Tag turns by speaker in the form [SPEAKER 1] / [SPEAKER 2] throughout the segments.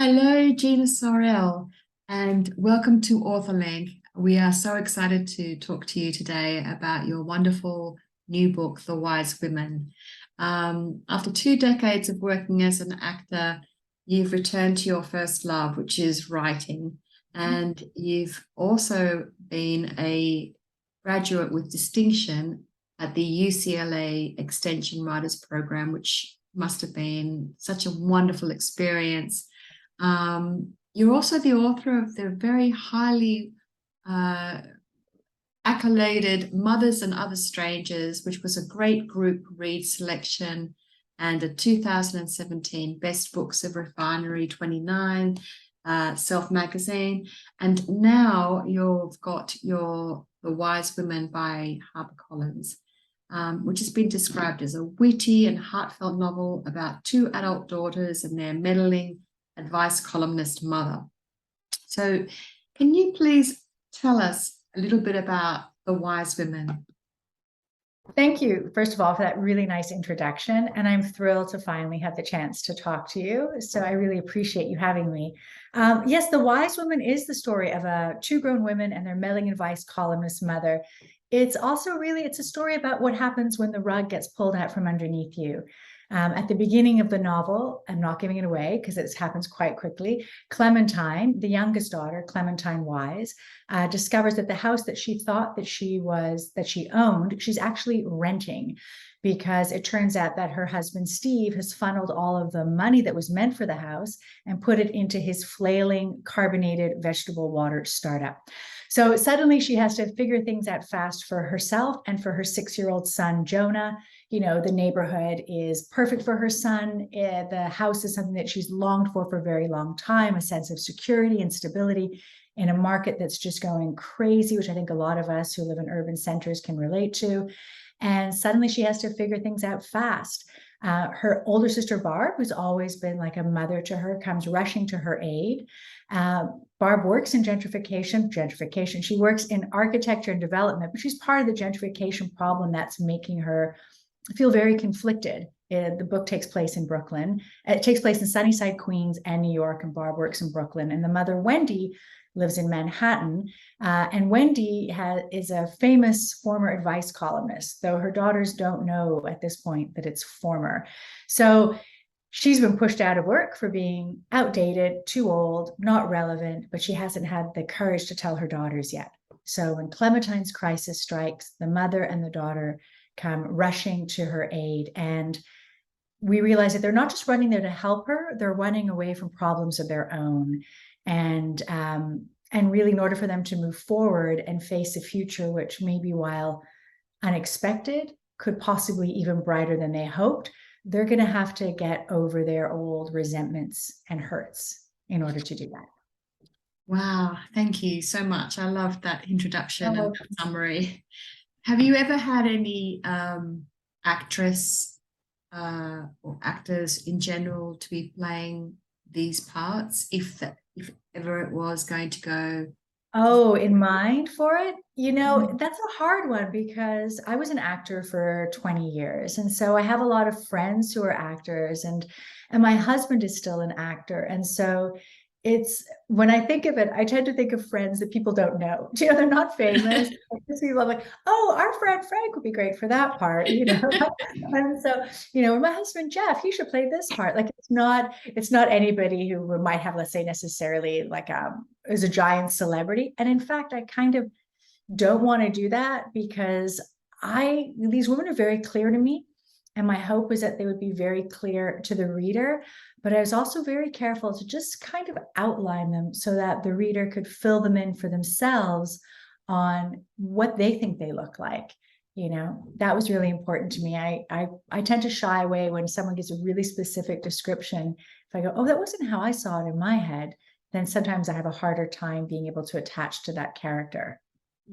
[SPEAKER 1] Hello, Gina Sorrell, and welcome to Authorlink. We are so excited to talk to you today about your wonderful new book, The Wise Women. After 2 decades of working as an actor, you've returned to your first love, which is writing, and you've also been a graduate with distinction at the UCLA Extension Writers Program, which must have been such a wonderful experience. You're also the author of the very highly uh, accoladed Mothers and Other Strangers, which was a great group read selection and a 2017 Best Books of Refinery 29 Self Magazine. And now you've got The Wise Women by HarperCollins, which has been described as a witty and heartfelt novel about two adult daughters and their meddling advice columnist mother. So can you please tell us a little bit about The Wise Women?
[SPEAKER 2] Thank you, first of all, for that really nice introduction. And I'm thrilled to finally have the chance to talk to you. So I really appreciate you having me. Yes, The Wise Woman is the story of two grown women and their meddling advice columnist mother. It's also it's a story about what happens when the rug gets pulled out from underneath you. At the beginning of the novel, I'm not giving it away because it happens quite quickly. Clementine, the youngest daughter, Clementine Wise, discovers that the house that she thought that she owned, she's actually renting, because it turns out that her husband Steve has funneled all of the money that was meant for the house and put it into his flailing carbonated vegetable water startup. So suddenly she has to figure things out fast for herself and for her 6-year-old son, Jonah. The neighborhood is perfect for her son. The house is something that she's longed for a very long time, a sense of security and stability in a market that's just going crazy, which I think a lot of us who live in urban centers can relate to. And suddenly she has to figure things out fast. Her older sister, Barb, who's always been like a mother to her, comes rushing to her aid. Barb works in gentrification. She works in architecture and development, but she's part of the gentrification problem that's making her feel very conflicted. The book takes place in Brooklyn. It takes place in Sunnyside, Queens, and New York, and Barb works in Brooklyn. And the mother, Wendy, lives in Manhattan. And Wendy is a famous former advice columnist, though her daughters don't know at this point that it's former. So she's been pushed out of work for being outdated, too old, not relevant, but she hasn't had the courage to tell her daughters yet. So when Clementine's crisis strikes, the mother and the daughter come rushing to her aid. And we realize that they're not just running there to help her, they're running away from problems of their own. And really, in order for them to move forward and face a future which maybe, while unexpected, could possibly even brighter than they hoped, they're going to have to get over their old resentments and hurts in order to do that.
[SPEAKER 1] Wow, thank you so much. I love that introduction and that summary. Have you ever had any actress or actors in general to be playing these parts, if ever it was going to go?
[SPEAKER 2] Oh, in mind for it? That's a hard one because I was an actor for 20 years. And so I have a lot of friends who are actors, and my husband is still an actor. And so when I think of it, I tend to think of friends that people don't know. They're not famous. People are like, oh, our friend Frank would be great for that part, And so, my husband Jeff, he should play this part. Like it's not anybody who might have, let's say, necessarily like is a giant celebrity. And in fact, I kind of don't want to do that because these women are very clear to me. And my hope was that they would be very clear to the reader. But I was also very careful to just kind of outline them so that the reader could fill them in for themselves on what they think they look like. That was really important to me. I tend to shy away when someone gives a really specific description. If I go, oh, that wasn't how I saw it in my head, then sometimes I have a harder time being able to attach to that character.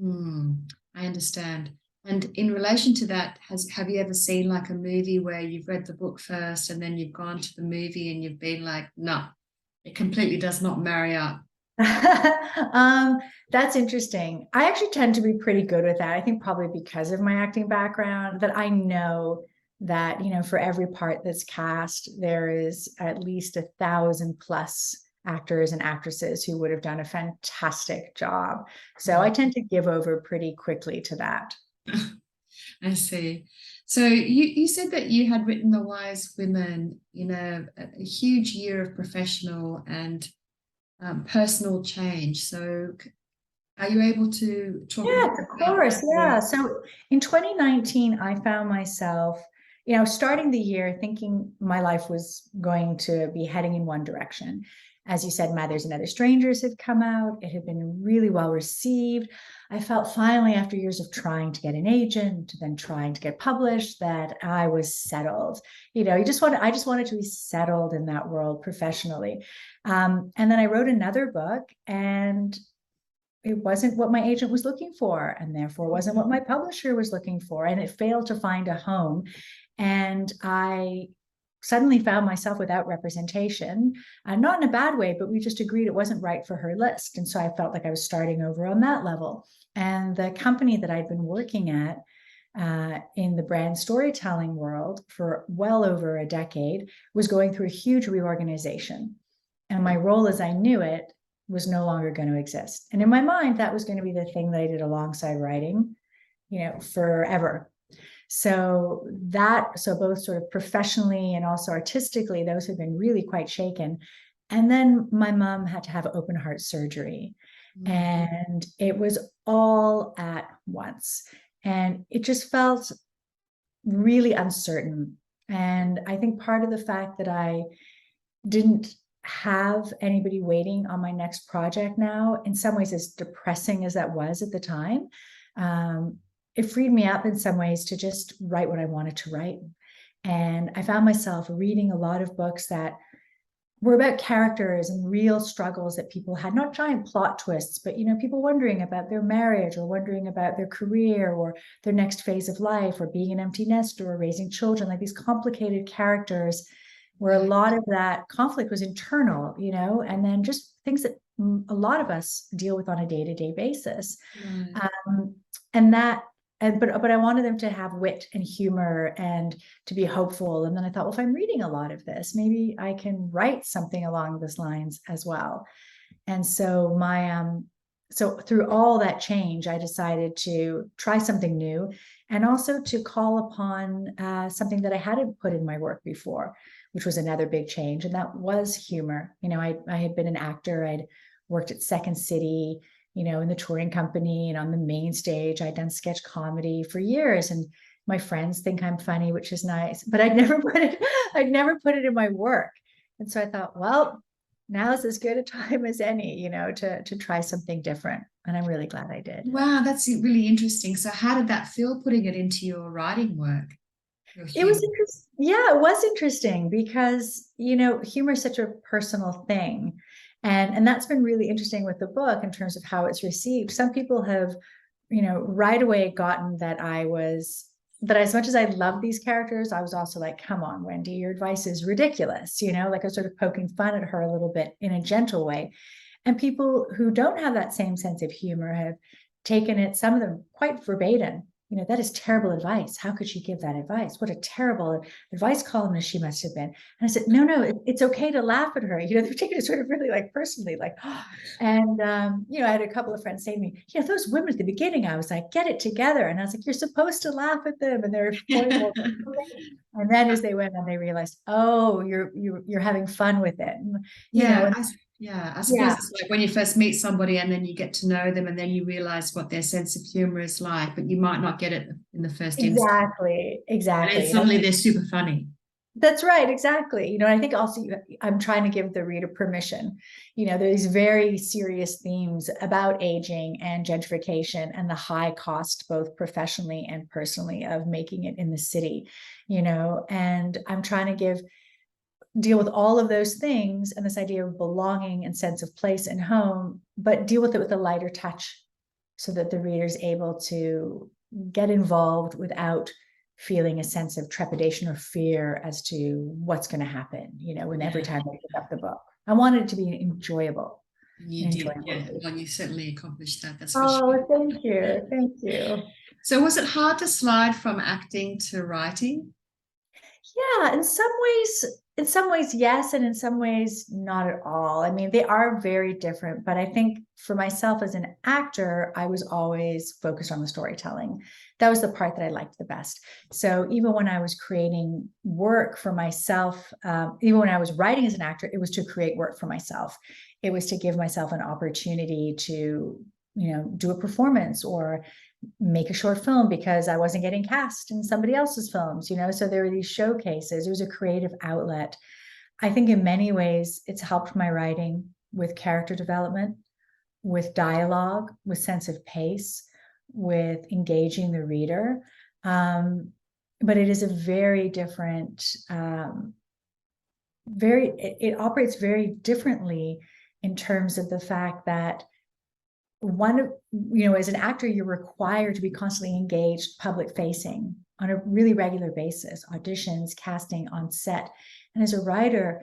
[SPEAKER 1] I understand. And in relation to that, have you ever seen like a movie where you've read the book first and then you've gone to the movie and you've been like, no, it completely does not marry up?
[SPEAKER 2] That's interesting. I actually tend to be pretty good with that. I think probably because of my acting background, that I know that, for every part that's cast, there is at least 1,000 plus actors and actresses who would have done a fantastic job. So I tend to give over pretty quickly to that.
[SPEAKER 1] I see. So you said that you had written The Wise Women in a huge year of professional and personal change. So are you able to talk a bit
[SPEAKER 2] Yes, of
[SPEAKER 1] about
[SPEAKER 2] course.
[SPEAKER 1] that?
[SPEAKER 2] Yeah. So in 2019, I found myself, starting the year thinking my life was going to be heading in one direction. As you said, Mothers and Other Strangers had come out. It had been really well received. I felt finally, after years of trying to get an agent, then trying to get published, that I was settled. I just wanted to be settled in that world professionally. And then I wrote another book, and it wasn't what my agent was looking for, and therefore wasn't what my publisher was looking for, and it failed to find a home. And I suddenly found myself without representation, not in a bad way, but we just agreed it wasn't right for her list. And so I felt like I was starting over on that level. And the company that I'd been working at in the brand storytelling world for well over a decade was going through a huge reorganization. And my role as I knew it was no longer going to exist. And in my mind, that was going to be the thing that I did alongside writing, forever. So both sort of professionally and also artistically, those have been really quite shaken. And then my mom had to have open heart surgery, and it was all at once. And it just felt really uncertain. And I think part of the fact that I didn't have anybody waiting on my next project now, in some ways, as depressing as that was at the time, it freed me up in some ways to just write what I wanted to write. And I found myself reading a lot of books that were about characters and real struggles that people had, not giant plot twists, but people wondering about their marriage, or wondering about their career, or their next phase of life, or being an empty nester, or raising children, like these complicated characters where a lot of that conflict was internal, and then just things that a lot of us deal with on a day-to-day basis. But I wanted them to have wit and humor and to be hopeful. And then I thought, well, if I'm reading a lot of this, maybe I can write something along those lines as well. And so so through all that change, I decided to try something new, and also to call upon something that I hadn't put in my work before, which was another big change. And that was humor. I had been an actor. I'd worked at Second City, in the touring company and on the main stage. I'd done sketch comedy for years, and my friends think I'm funny, which is nice, but I'd never put it in my work. And so I thought, well, now's as good a time as any, to try something different. And I'm really glad I did.
[SPEAKER 1] Wow, that's really interesting. So how did that feel, putting it into your writing work?
[SPEAKER 2] It was interesting. Yeah, it was interesting because, humor is such a personal thing. And that's been really interesting with the book in terms of how it's received. Some people have, right away gotten that as much as I love these characters, I was also like, come on, Wendy, your advice is ridiculous. Like I was sort of poking fun at her a little bit in a gentle way. And people who don't have that same sense of humor have taken it, some of them quite verbatim. That is terrible advice. How could she give that advice? What a terrible advice columnist she must have been. And I said, no, it's okay to laugh at her. They're taking it sort of really like personally, like, oh. And, I had a couple of friends say to me, those women at the beginning, I was like, get it together. And I was like, you're supposed to laugh at them. And they're horrible. And then as they went on, they realized, oh, you're having fun with it.
[SPEAKER 1] I suppose it's like when you first meet somebody and then you get to know them, and then you realize what their sense of humor is like, but you might not get it in the first instance.
[SPEAKER 2] Exactly.
[SPEAKER 1] And suddenly they're super funny.
[SPEAKER 2] That's right, exactly. I think also I'm trying to give the reader permission. There's very serious themes about aging and gentrification and the high cost, both professionally and personally, of making it in the city, and I'm trying to deal with all of those things and this idea of belonging and sense of place and home, but deal with it with a lighter touch so that the reader is able to get involved without feeling a sense of trepidation or fear as to what's going to happen, when every time I pick up the book. I wanted it to be enjoyable.
[SPEAKER 1] You did, yeah. Well, you certainly accomplished that. That's for sure.
[SPEAKER 2] Thank you.
[SPEAKER 1] So was it hard to slide from acting to writing?
[SPEAKER 2] Yeah, in some ways In some ways, yes, and in some ways, not at all. I mean, they are very different, but I think for myself as an actor, I was always focused on the storytelling. That was the part that I liked the best. So even when I was creating work for myself, even when I was writing as an actor, it was to create work for myself. It was to give myself an opportunity to, do a performance or make a short film because I wasn't getting cast in somebody else's films, so there were these showcases. It was a creative outlet. I think in many ways it's helped my writing with character development, with dialogue, with sense of pace, with engaging the reader. But it is a very different, it operates very differently in terms of the fact that as an actor, you're required to be constantly engaged, public facing on a really regular basis, auditions, casting, on set. And as a writer,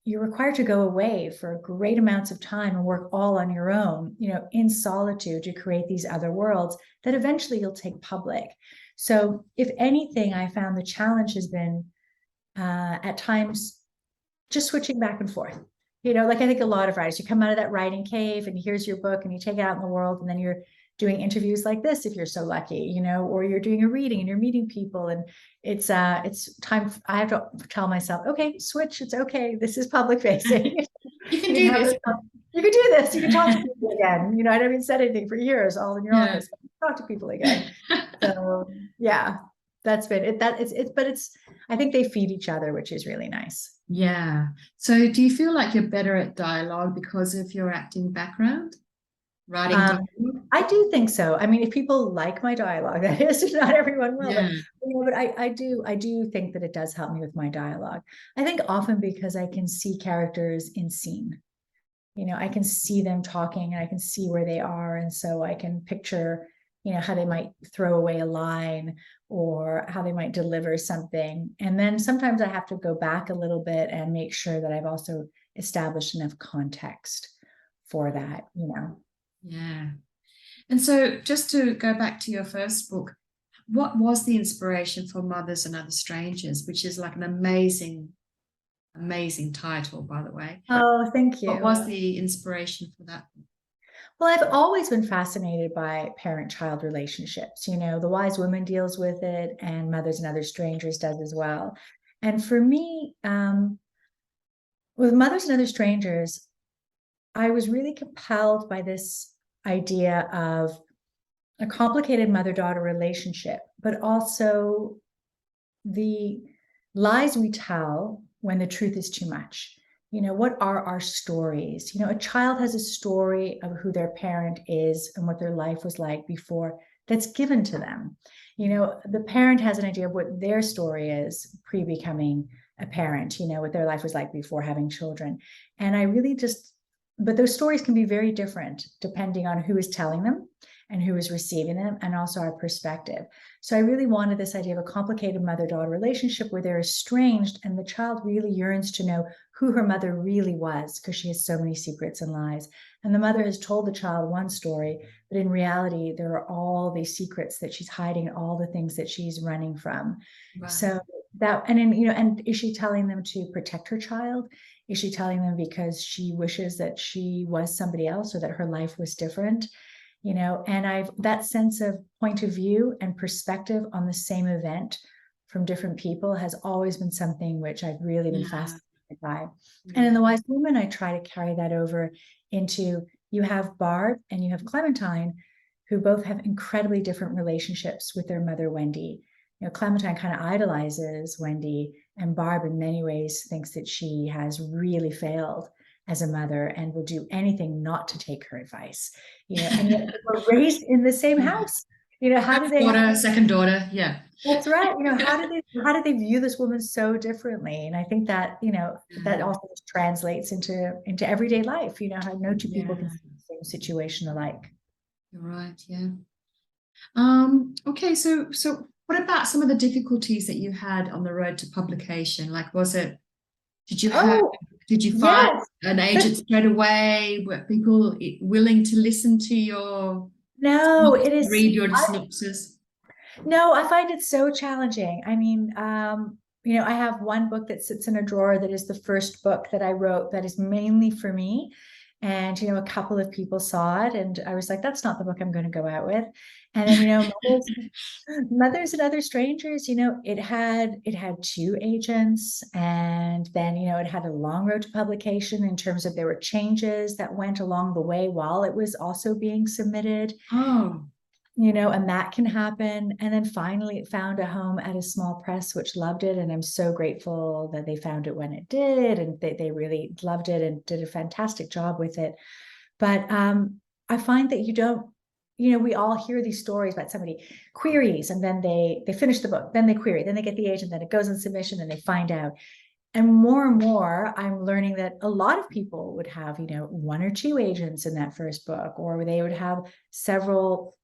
[SPEAKER 2] you're required to go away for great amounts of time and work all on your own, in solitude to create these other worlds that eventually you'll take public. So if anything, I found the challenge has been at times just switching back and forth. I think a lot of writers, you come out of that writing cave and here's your book and you take it out in the world, and then you're doing interviews like this if you're so lucky, or you're doing a reading and you're meeting people, and it's time. I have to tell myself, okay, switch. It's okay. This is public facing.
[SPEAKER 1] You can do this.
[SPEAKER 2] You can do this. You can talk to people again. I haven't said anything for years, all in your office. Talk to people again. So yeah, that's been it. But I think they feed each other, which is really nice.
[SPEAKER 1] Yeah. So do you feel like you're better at dialogue because of your acting background? Writing dialogue?
[SPEAKER 2] I do think so. I mean, if people like my dialogue, that is, not everyone will.
[SPEAKER 1] Yeah.
[SPEAKER 2] But I do think that it does help me with my dialogue. I think often because I can see characters in scene. I can see them talking and I can see where they are. And so I can picture, how they might throw away a line or how they might deliver something. And then sometimes I have to go back a little bit and make sure that I've also established enough context for that,
[SPEAKER 1] Yeah. And so just to go back to your first book, what was the inspiration for Mothers and Other Strangers, which is like an amazing title, by the way.
[SPEAKER 2] Oh, thank you.
[SPEAKER 1] What was the inspiration for that?
[SPEAKER 2] Well, I've always been fascinated by parent-child relationships. The Wise Woman deals with it, and Mothers and Other Strangers does as well. And for me, with Mothers and Other Strangers, I was really compelled by this idea of a complicated mother-daughter relationship, but also the lies we tell when the truth is too much. What are our stories? A child has a story of who their parent is and what their life was like before that's given to them. The parent has an idea of what their story is pre-becoming a parent, what their life was like before having children. And I really but those stories can be very different depending on who is telling them and who is receiving them, and also our perspective. So I really wanted this idea of a complicated mother-daughter relationship where they're estranged and the child really yearns to know who her mother really was because she has so many secrets and lies. And the mother has told the child one story, but in reality, there are all these secrets that she's hiding, all the things that she's running from. Wow. So that, and is she telling them to protect her child? Is she telling them because she wishes that she was somebody else or that her life was different? And that sense of point of view and perspective on the same event from different people has always been something which I've really been fascinated by. And in The Wise Woman, I try to carry that over into, you have Barb and you have Clementine, who both have incredibly different relationships with their mother, Wendy. Clementine kind of idolizes Wendy, and Barb in many ways thinks that she has really failed as a mother and will do anything not to take her advice. And yet we're raised in the same house. How do they
[SPEAKER 1] second daughter, yeah.
[SPEAKER 2] That's right. How did they view this woman so differently? And I think that, that also translates into everyday life, how no two people can see the same situation alike.
[SPEAKER 1] You're right, yeah. Okay, so what about some of the difficulties that you had on the road to publication? Like, did you find an agent straight away? Were people willing to listen to your read your synopsis?
[SPEAKER 2] No, I find it so challenging. I mean, I have one book that sits in a drawer that is the first book that I wrote that is mainly for me. And, a couple of people saw it and I was like, that's not the book I'm going to go out with. And then, Mothers and Other Strangers, it had two agents, and then, it had a long road to publication in terms of there were changes that went along the way while it was also being submitted.
[SPEAKER 1] Oh,
[SPEAKER 2] And that can happen. And then finally it found a home at a small press, which loved it. And I'm so grateful that they found it when it did. And they really loved it and did a fantastic job with it. But I find that you don't, we all hear these stories about somebody queries and then they finish the book, then they query, then they get the agent, then it goes in submission and they find out. And more, I'm learning that a lot of people would have, one or two agents in that first book, or they would have several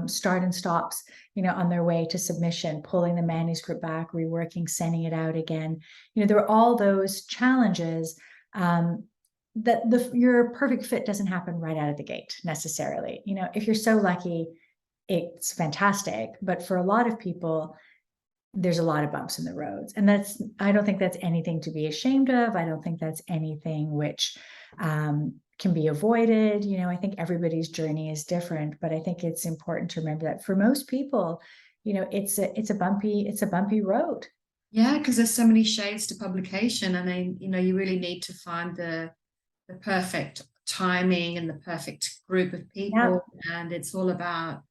[SPEAKER 2] start and stops, on their way to submission, pulling the manuscript back, reworking, sending it out again. There are all those challenges that your perfect fit doesn't happen right out of the gate necessarily. If you're so lucky, it's fantastic. But for a lot of people, there's a lot of bumps in the roads. And I don't think that's anything to be ashamed of. I don't think that's anything which can be avoided. I think everybody's journey is different, but I think it's important to remember that for most people, it's a bumpy road.
[SPEAKER 1] yeah, because there's so many shades to publication, and then you really need to find the perfect timing and the perfect group of people, and it's all about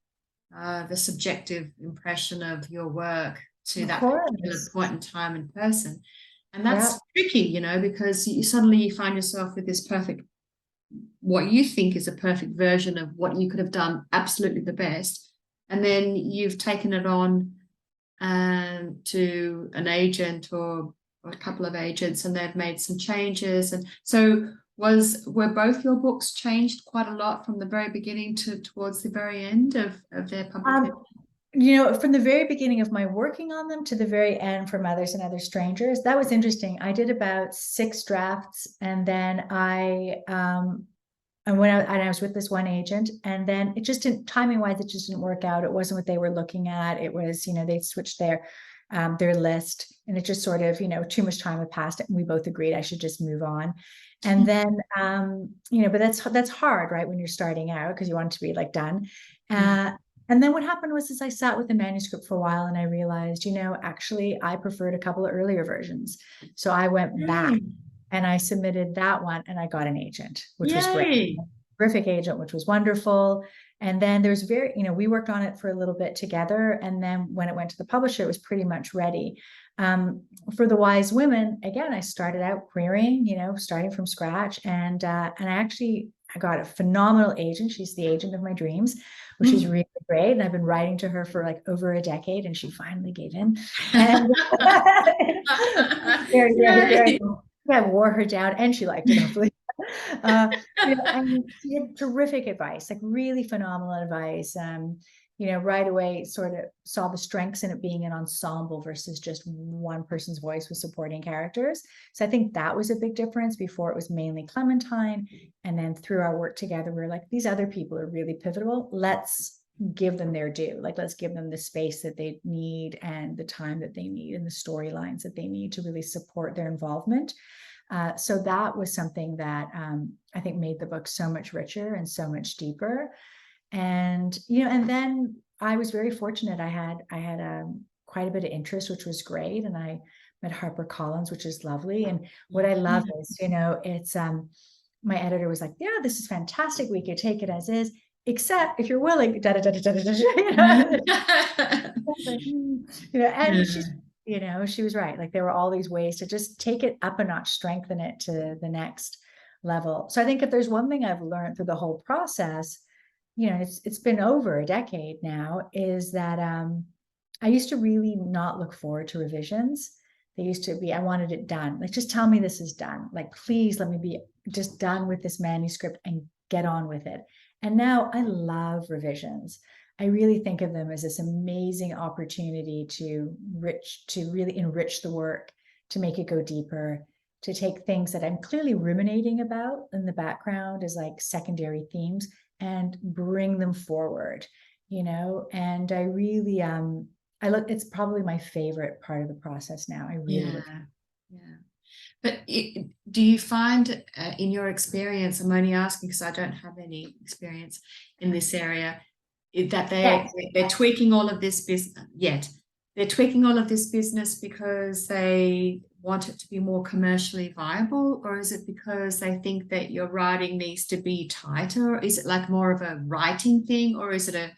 [SPEAKER 1] the subjective impression of your work to
[SPEAKER 2] Of
[SPEAKER 1] that
[SPEAKER 2] course.
[SPEAKER 1] particular point in time and person. And that's tricky, because you suddenly find yourself with this perfect, what you think is a perfect version of what you could have done absolutely the best. And then you've taken it on to an agent or a couple of agents, and they've made some changes. And so were both your books changed quite a lot from the very beginning to towards the very end of their publication?
[SPEAKER 2] From the very beginning of my working on them to the very end for Mothers and Other Strangers, that was interesting. I did about 6 drafts, and then I was with this one agent, and then it just didn't, timing wise, it just didn't work out. It wasn't what they were looking at. It was, they switched their list, and it just sort of, too much time had passed, and we both agreed I should just move on. And then, but that's hard, right? When you're starting out, because you want it to be like done. And then what happened was I sat with the manuscript for a while and I realized, actually I preferred a couple of earlier versions. So I went back and I submitted that one and I got an agent, which was great. Terrific agent, which was wonderful. And then there's we worked on it for a little bit together. And then when it went to the publisher, it was pretty much ready. For The Wise Women, again, I started out querying, starting from scratch. And I got a phenomenal agent. She's the agent of my dreams, which is really great. And I've been writing to her for like over a decade, and she finally gave in. And I wore her down, and she liked it, hopefully. And she had terrific advice, like really phenomenal advice. Right away sort of saw the strengths in it being an ensemble versus just one person's voice with supporting characters. So I think that was a big difference. Before it was mainly Clementine. And then through our work together, we're like, these other people are really pivotal. Let's give them their due. Like, let's give them the space that they need and the time that they need and the storylines that they need to really support their involvement. So that was something that I think made the book so much richer and so much deeper. And and then I was very fortunate. I had quite a bit of interest, which was great, and I met Harper Collins, which is lovely. And what I love is, it's my editor was like, "Yeah, this is fantastic. We could take it as is, except if you're willing." Da, da, da, da, da, da, and she's, she was right. Like, there were all these ways to just take it up a notch, strengthen it to the next level. So I think if there's one thing I've learned through the whole process, it's been over a decade now, is that I used to really not look forward to revisions. They used to be, I wanted it done. Like, just tell me this is done. Like, please let me be just done with this manuscript and get on with it. And now I love revisions. I really think of them as this amazing opportunity to really enrich the work, to make it go deeper, to take things that I'm clearly ruminating about in the background as like secondary themes and bring them forward, and I really, it's probably my favorite part of the process now. I really look.
[SPEAKER 1] Yeah. But do you find in your experience, I'm only asking because I don't have any experience in this area, that they're tweaking all of this business yet. They're tweaking all of this business because they want it to be more commercially viable, or is it because they think that your writing needs to be tighter? Is it like more of a writing thing, or is it a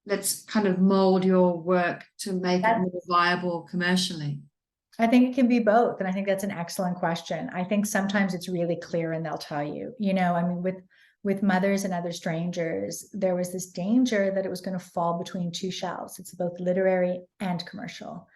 [SPEAKER 1] let's kind of mold your work to make it more viable commercially?
[SPEAKER 2] I think it can be both. And I think that's an excellent question. I think sometimes it's really clear and they'll tell you, I mean, with Mothers and Other Strangers, there was this danger that it was going to fall between two shelves. It's both literary and commercial,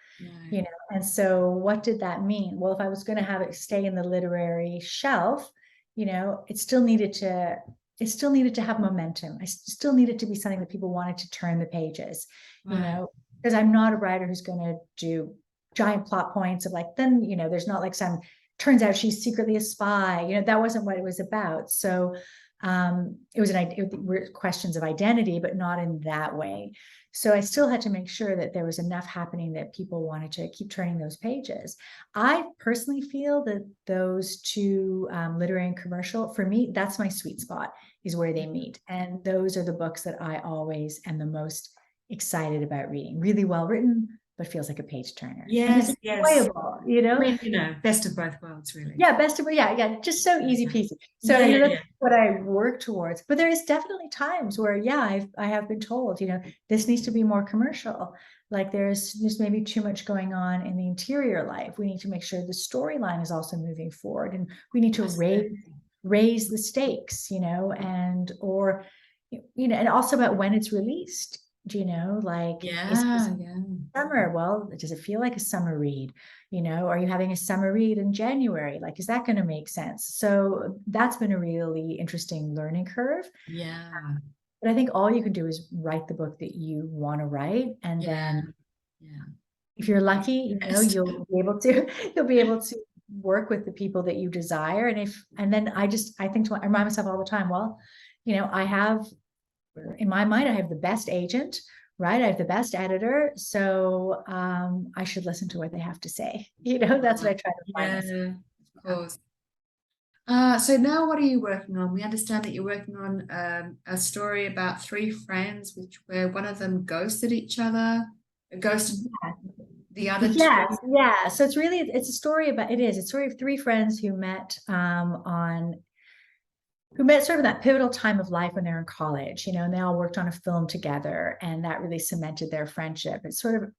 [SPEAKER 2] and so what did that mean? Well, if I was going to have it stay in the literary shelf, it still needed to have momentum. I still needed to be something that people wanted to turn the pages, because I'm not a writer who's going to do giant plot points of like, then, there's not like some, turns out she's secretly a spy, that wasn't what it was about. So it were questions of identity, but not in that way. So I still had to make sure that there was enough happening that people wanted to keep turning those pages. I personally feel that those two, literary and commercial, for me, that's my sweet spot, is where they meet. And those are the books that I always am the most excited about reading. Really well written, but feels like a page turner.
[SPEAKER 1] Yes,
[SPEAKER 2] enjoyable,
[SPEAKER 1] I mean, best of both worlds, really.
[SPEAKER 2] Yeah, just so easy peasy. So that's what I work towards. But there is definitely times where, I have been told, this needs to be more commercial. Like there's maybe too much going on in the interior life. We need to make sure the storyline is also moving forward, and we need to raise the stakes, and also about when it's released. Is summer? Well, does it feel like a summer read? Are you having a summer read in January? Like, is that going to make sense? So that's been a really interesting learning curve. But I think all you can do is write the book that you want to write, and then if you're lucky, you'll be able to work with the people that you desire. And then I think I remind myself all the time, well, I have, in my mind, I have the best agent, right? I have the best editor. So I should listen to what they have to say. That's what I try to find.
[SPEAKER 1] Of course. So now what are you working on? We understand that you're working on a story about three friends, where one of them ghosted each other, ghosted the other two.
[SPEAKER 2] Yeah. So it's a story it's a story of three friends who met sort of that pivotal time of life when they're in college, and they all worked on a film together, and that really cemented their friendship. It's sort of,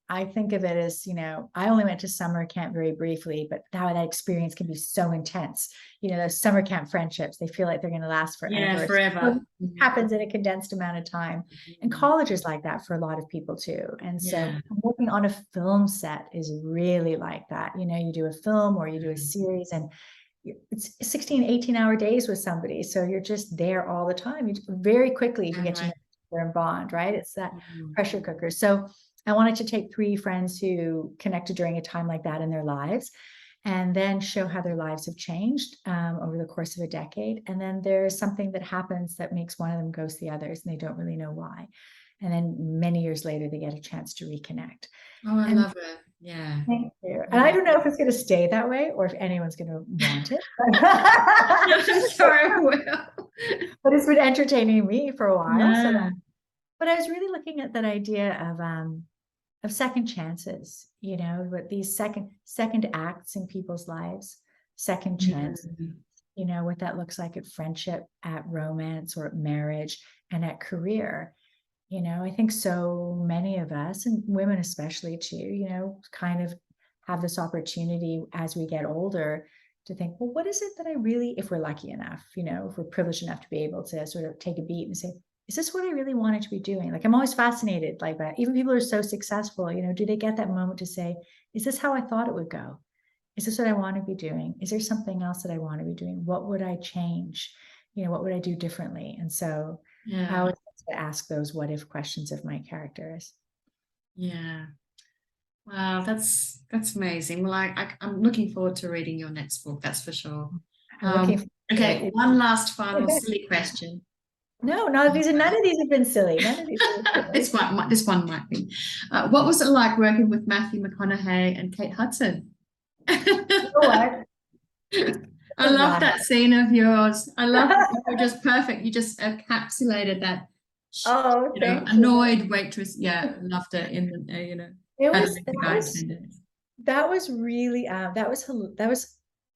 [SPEAKER 2] I think of it as, I only went to summer camp very briefly, but how that experience can be so intense. Those summer camp friendships, they feel like they're going to last forever.
[SPEAKER 1] Yeah, forever.
[SPEAKER 2] Happens in a condensed amount of time. And college is like that for a lot of people too. And so working on a film set is really like that. You do a film or you do a series, and it's 16, 18-hour days with somebody. So you're just there all the time. Very quickly you get to know their bond, right? It's that pressure cooker. So I wanted to take three friends who connected during a time like that in their lives, and then show how their lives have changed over the course of a decade. And then there's something that happens that makes one of them ghost the others, and they don't really know why. And then many years later, they get a chance to reconnect.
[SPEAKER 1] Oh, I love it. Yeah.
[SPEAKER 2] Thank you. And I don't know if it's going to stay that way or if anyone's going to want it.
[SPEAKER 1] I'm sure I will.
[SPEAKER 2] But it's been entertaining me for a while. But I was really looking at that idea of second chances, what these second acts in people's lives, second chance, what that looks like at friendship, at romance, or at marriage, and at career. I think so many of us, and women especially too, kind of have this opportunity as we get older to think, well, what is it that I really, if we're lucky enough, if we're privileged enough to be able to sort of take a beat and say, is this what I really wanted to be doing? Like, I'm always fascinated like that. Even people who are so successful, do they get that moment to say, is this how I thought it would go? Is this what I want to be doing? Is there something else that I want to be doing? What would I change? What would I do differently? And so I always like to ask those what if questions of my characters.
[SPEAKER 1] Yeah. Wow, that's amazing. Well, I'm looking forward to reading your next book, that's for sure. Okay, one last final silly question.
[SPEAKER 2] No, none of these have been silly. None of these have been silly.
[SPEAKER 1] This one might be. What was it like working with Matthew McConaughey and Kate Hudson?
[SPEAKER 2] You know what?
[SPEAKER 1] I love that scene of yours. I love it. You were just perfect. You just encapsulated that,
[SPEAKER 2] Oh, thank you.
[SPEAKER 1] annoyed waitress. Yeah, loved it in the,
[SPEAKER 2] It
[SPEAKER 1] how to
[SPEAKER 2] was
[SPEAKER 1] make the guy attendant.
[SPEAKER 2] that was really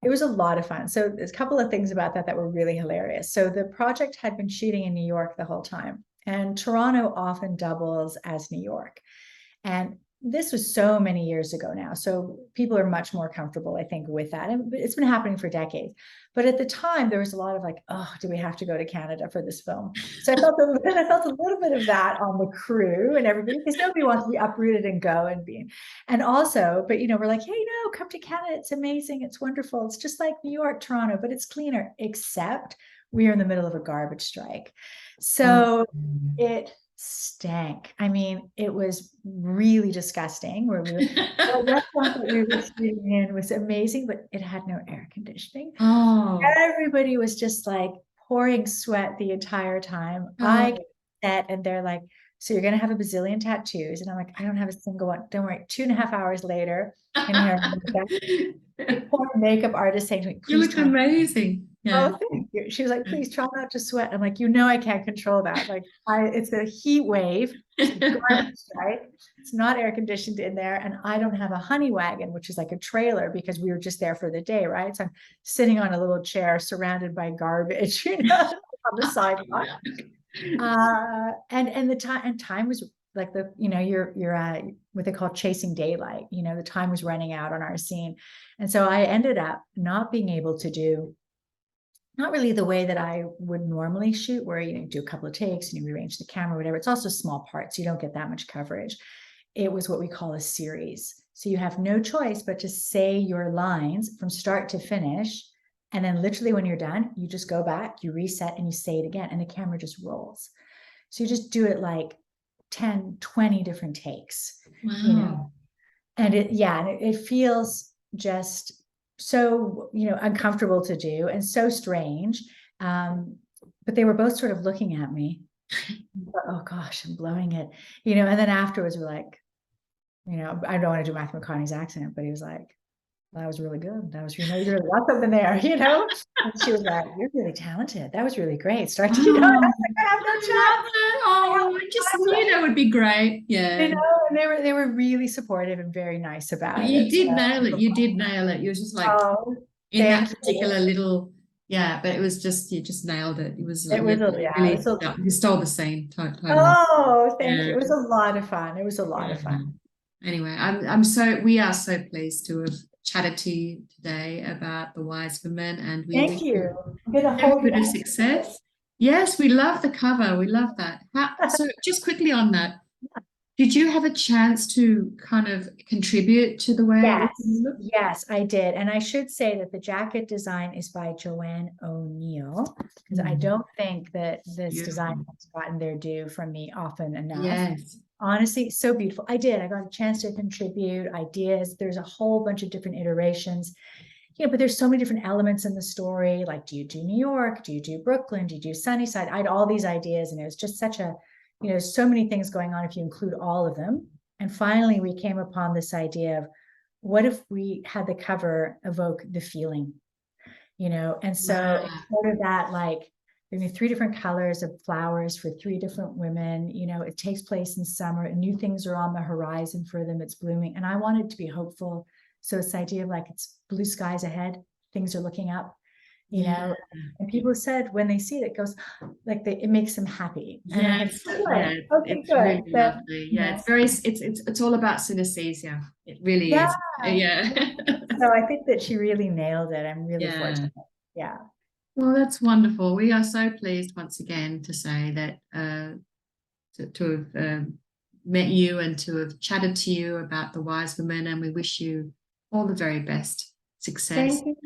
[SPEAKER 2] it was a lot of fun. So there's a couple of things about that that were really hilarious. So the project had been shooting in New York the whole time, and Toronto often doubles as New York. And this was so many years ago now. So people are much more comfortable, I think, with that. And it's been happening for decades. But at the time, there was a lot of like, oh, do we have to go to Canada for this film? So I felt a little bit of that on the crew and everybody, because nobody wants to be uprooted and go and be. And also, but we're like, hey, no, come to Canada. It's amazing. It's wonderful. It's just like New York, Toronto, but it's cleaner, except we are in the middle of a garbage strike. So it stank. I mean, it was really disgusting. The restaurant that we were sitting in was amazing, but it had no air conditioning.
[SPEAKER 1] Oh,
[SPEAKER 2] Everybody was just like pouring sweat the entire time.
[SPEAKER 1] oh.
[SPEAKER 2] I get set, and they're like, so you're gonna have a bazillion tattoos. And I'm like, I don't have a single one. Don't worry. 2.5 hours later, and here the poor makeup artist saying to me,
[SPEAKER 1] You
[SPEAKER 2] please
[SPEAKER 1] look amazing. Yeah.
[SPEAKER 2] oh, thank you. She was like, please try not to sweat. I'm like, I can't control that. Like, it's a heat wave, garbage, right? It's not air conditioned in there. And I don't have a honey wagon, which is like a trailer, because we were just there for the day, right? So I'm sitting on a little chair surrounded by garbage, on the sidewalk. And the time was like you're what they call chasing daylight. The time was running out on our scene. And so I ended up not being able to do not really the way that I would normally shoot, where you do a couple of takes and you rearrange the camera, whatever. It's also small parts. You don't get that much coverage. It was what we call a series. So you have no choice but to say your lines from start to finish. And then literally when you're done, you just go back, you reset, and you say it again. And the camera just rolls. So you just do it like 10, 20 different takes.
[SPEAKER 1] Wow.
[SPEAKER 2] And it feels just so uncomfortable to do and so strange, but they were both sort of looking at me, oh gosh, I'm blowing it, and then afterwards we're like, I don't want to do Matthew McConaughey's accent, but he was like, that was really good. That was, you really got something there, And she was like, you're really talented. That was really great. Start to, I was like, I have no chance.
[SPEAKER 1] Oh, I just knew that would be great. Yeah.
[SPEAKER 2] And they were really supportive and very nice about it.
[SPEAKER 1] You did nail it. You did nail it. You were just like in that particular little, but it was just, you just nailed it. It was really, you stole the scene totally.
[SPEAKER 2] Oh, thank you. It was a lot of fun. It was a lot of fun.
[SPEAKER 1] Anyway, we are so pleased to have chatted to you today about The Wise Women, and we
[SPEAKER 2] thank you.
[SPEAKER 1] Every bit of success. Yes, we love the cover. We love that. So just quickly on that, did you have a chance to kind of contribute to the way?
[SPEAKER 2] Yes, I did. And I should say that the jacket design is by Joanne O'Neill, because I don't think that this design has gotten their due from me often enough.
[SPEAKER 1] Yes.
[SPEAKER 2] Honestly, so beautiful. I got a chance to contribute ideas. There's a whole bunch of different iterations. But there's so many different elements in the story. Like, do you do New York? Do you do Brooklyn? Do you do Sunnyside? I had all these ideas, and it was just such a, so many things going on if you include all of them. And finally, we came upon this idea of, what if we had the cover evoke the feeling, And so it's sort of that, like, there are 3 different colors of flowers for 3 different women. It takes place in summer, and new things are on the horizon for them. It's blooming. And I wanted to be hopeful. So it's the idea of like, it's blue skies ahead, things are looking up, and people said when they see it, it goes like, it makes them happy. And
[SPEAKER 1] it's really lovely. It's all about synesthesia. It really is.
[SPEAKER 2] So I think that she really nailed it. I'm really fortunate.
[SPEAKER 1] Well, that's wonderful. We are so pleased once again to say that to have met you and to have chatted to you about The Wise Women, and we wish you all the very best success.
[SPEAKER 2] Thank you.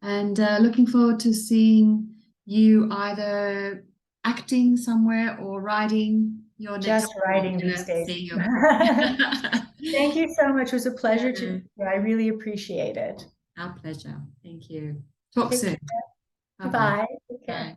[SPEAKER 1] And looking forward to seeing you either acting somewhere or writing your next.
[SPEAKER 2] Just writing these days. Thank you so much. It was a pleasure to meet you. I really appreciate it.
[SPEAKER 1] Our pleasure. Thank you. Talk soon.
[SPEAKER 2] Bye.
[SPEAKER 1] Bye.